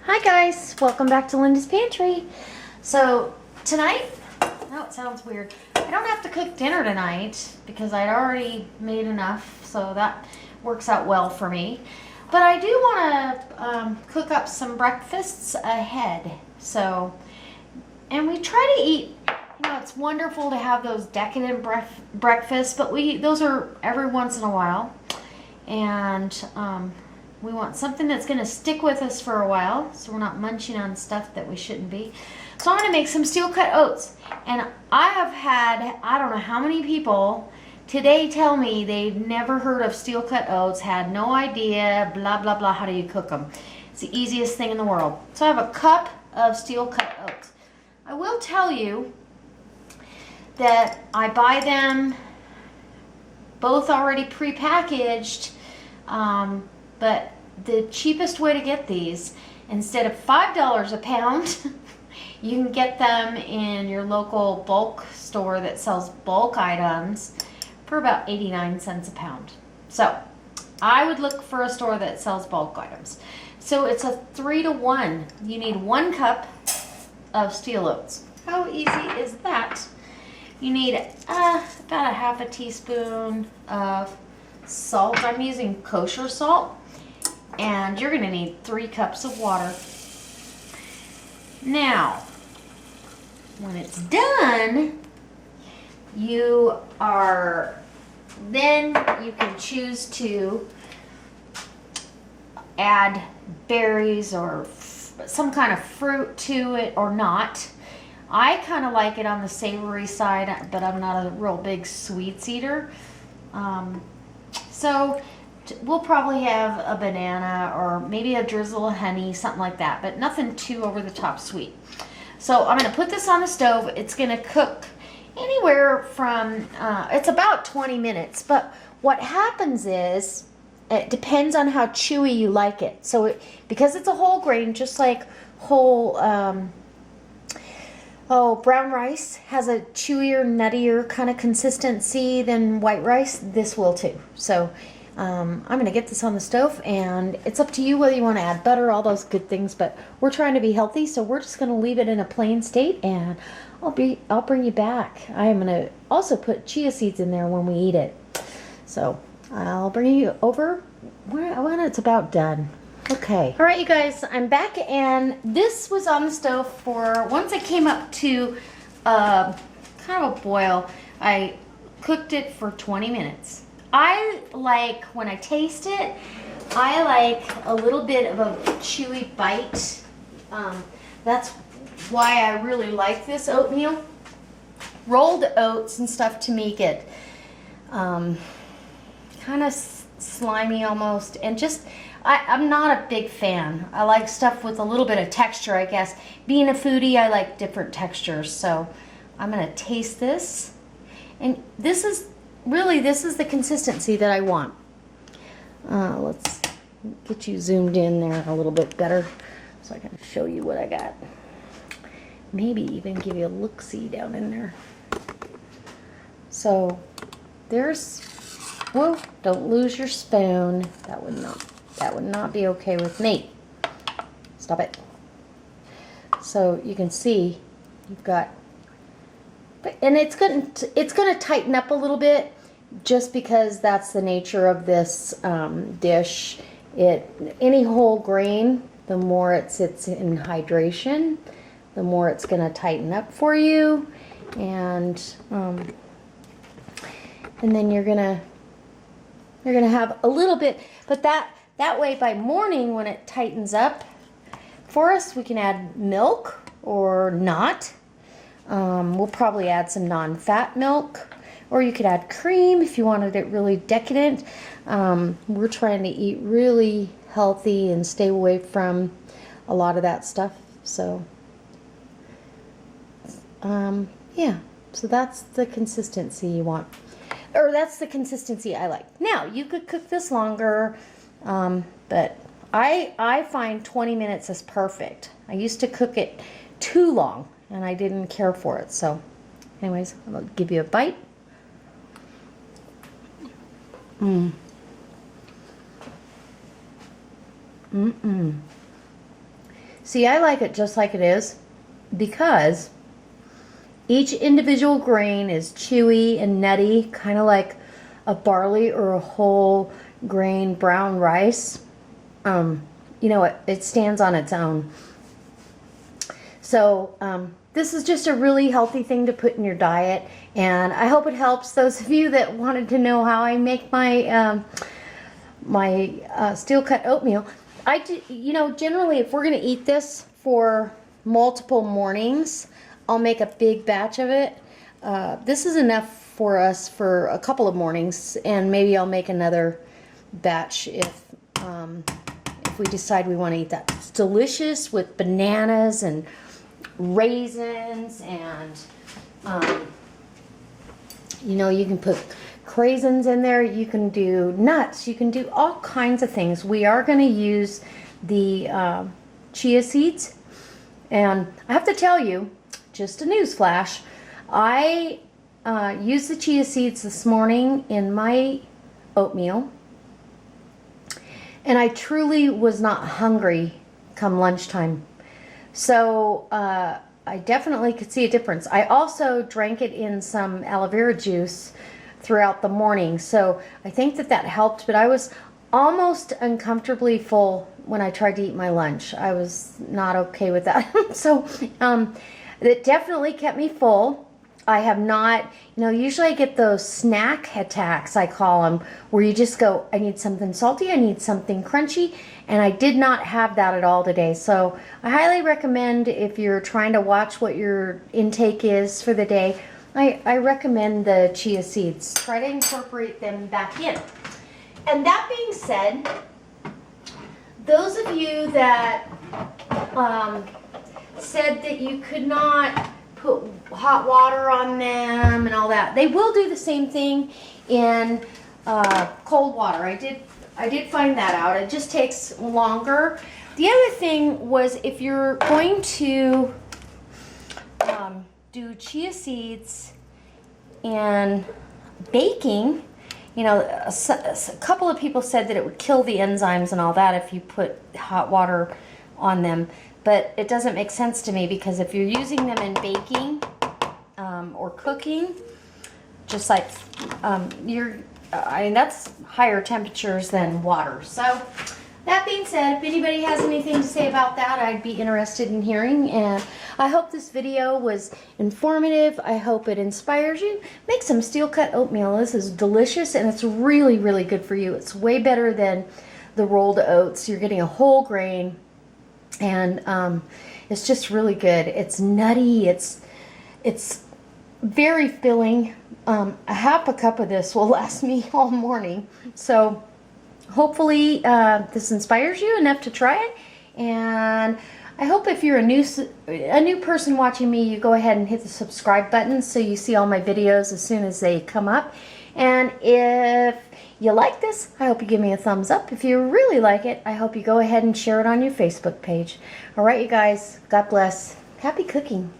Hi guys, welcome back to Linda's Pantry. So tonight, no, it sounds weird. I don't have to cook dinner tonight because I'd already made enough, so that works out well for me. But I do want to cook up some breakfasts ahead. And we try to eat. You know, it's wonderful to have those decadent breakfasts, but those are every once in a while, and we want something that's going to stick with us for a while, so we're not munching on stuff that we shouldn't be. So I'm going to make some steel-cut oats. And I have had, I don't know how many people today tell me they've never heard of steel-cut oats, had no idea, blah, blah, blah, how do you cook them. It's the easiest thing in the world. So I have a cup of steel-cut oats. I will tell you that I buy them both already pre-packaged, but the cheapest way to get these, instead of $5 a pound, you can get them in your local bulk store that sells bulk items for about 89 cents a pound. So I would look for a store that sells bulk items. So it's a 3-to-1. You need 1 cup of steel oats. How easy is that? You need about a half a teaspoon of salt. I'm using kosher salt. And you're going to need 3 cups of water. Now, when it's done, then you can choose to add berries or some kind of fruit to it or not. I kind of like it on the savory side, but I'm not a real big sweets eater. So we'll probably have a banana or maybe a drizzle of honey, something like that, but nothing too over the top sweet. So I'm going to put this on the stove. It's going to cook anywhere from, it's about 20 minutes, but what happens is, it depends on how chewy you like it. So because it's a whole grain, just like whole, brown rice has a chewier, nuttier kind of consistency than white rice, this will too. So I'm going to get this on the stove, and it's up to you whether you want to add butter, all those good things, but we're trying to be healthy, so we're just going to leave it in a plain state, and I'll bring you back. I am going to also put chia seeds in there when we eat it. So I'll bring you over when it's about done. Okay. All right, you guys, I'm back, and this was on the stove for, once it came up to kind of a boil, I cooked it for 20 minutes. I like, when I taste it, I like a little bit of a chewy bite. That's why I really like this oatmeal. Rolled oats and stuff to make it kind of slimy almost, and just, I'm not a big fan. I like stuff with a little bit of texture, I guess. Being a foodie, I like different textures, so I'm going to taste this. And this is the consistency that I want. Let's get you zoomed in there a little bit better so I can show you what I got. Maybe even give you a look-see down in there. So there's, whoa, don't lose your spoon. That would not be okay with me. Stop it. So you can see you've got, and it's going to tighten up a little bit, just because that's the nature of this dish. Any whole grain, the more it sits in hydration, the more it's going to tighten up for you, and then you're gonna have a little bit, but that way by morning when it tightens up for us, we can add milk or not. We'll probably add some non-fat milk, or you could add cream if you wanted it really decadent. We're trying to eat really healthy and stay away from a lot of that stuff. So, yeah, so that's the consistency you want. Or that's the consistency I like. Now, you could cook this longer, but I find 20 minutes is perfect. I used to cook it too long, and I didn't care for it. So, anyways, I'll give you a bite. See, I like it just like it is because each individual grain is chewy and nutty, kind of like a barley or a whole grain brown rice. You know, it stands on its own. So this is just a really healthy thing to put in your diet, and I hope it helps those of you that wanted to know how I make my steel cut oatmeal. You know, generally if we're going to eat this for multiple mornings, I'll make a big batch of it. This is enough for us for a couple of mornings, and maybe I'll make another batch if we decide we want to eat that. It's delicious with bananas and raisins, and you know, you can put craisins in there, you can do nuts, you can do all kinds of things. We are going to use the chia seeds, and I have to tell you, just a news flash, I used the chia seeds this morning in my oatmeal, and I truly was not hungry come lunchtime. So I definitely could see a difference. I also drank it in some aloe vera juice throughout the morning, so I think that helped, but I was almost uncomfortably full when I tried to eat my lunch. I was not okay with that. So it definitely kept me full. I have not, you know, usually I get those snack attacks, I call them, where you just go, I need something salty, I need something crunchy, and I did not have that at all today. So I highly recommend, if you're trying to watch what your intake is for the day, I recommend the chia seeds. Try to incorporate them back in. And that being said, those of you that said that you could not put hot water on them and all that, they will do the same thing in cold water. I did find that out. It just takes longer. The other thing was, if you're going to do chia seeds and baking, you know, a couple of people said that it would kill the enzymes and all that if you put hot water on them. But it doesn't make sense to me, because if you're using them in baking or cooking, just like I mean, that's higher temperatures than water. So that being said, if anybody has anything to say about that, I'd be interested in hearing. And I hope this video was informative. I hope it inspires you. Make some steel cut oatmeal. This is delicious, and it's really, really good for you. It's way better than the rolled oats. You're getting a whole grain, and it's just really good. It's nutty. It's very filling. A half a cup of this will last me all morning. So hopefully this inspires you enough to try it. And I hope if you're a new person watching me, you go ahead and hit the subscribe button so you see all my videos as soon as they come up. And if you like this, I hope you give me a thumbs up. If you really like it, I hope you go ahead and share it on your Facebook page. All right, you guys, God bless. Happy cooking.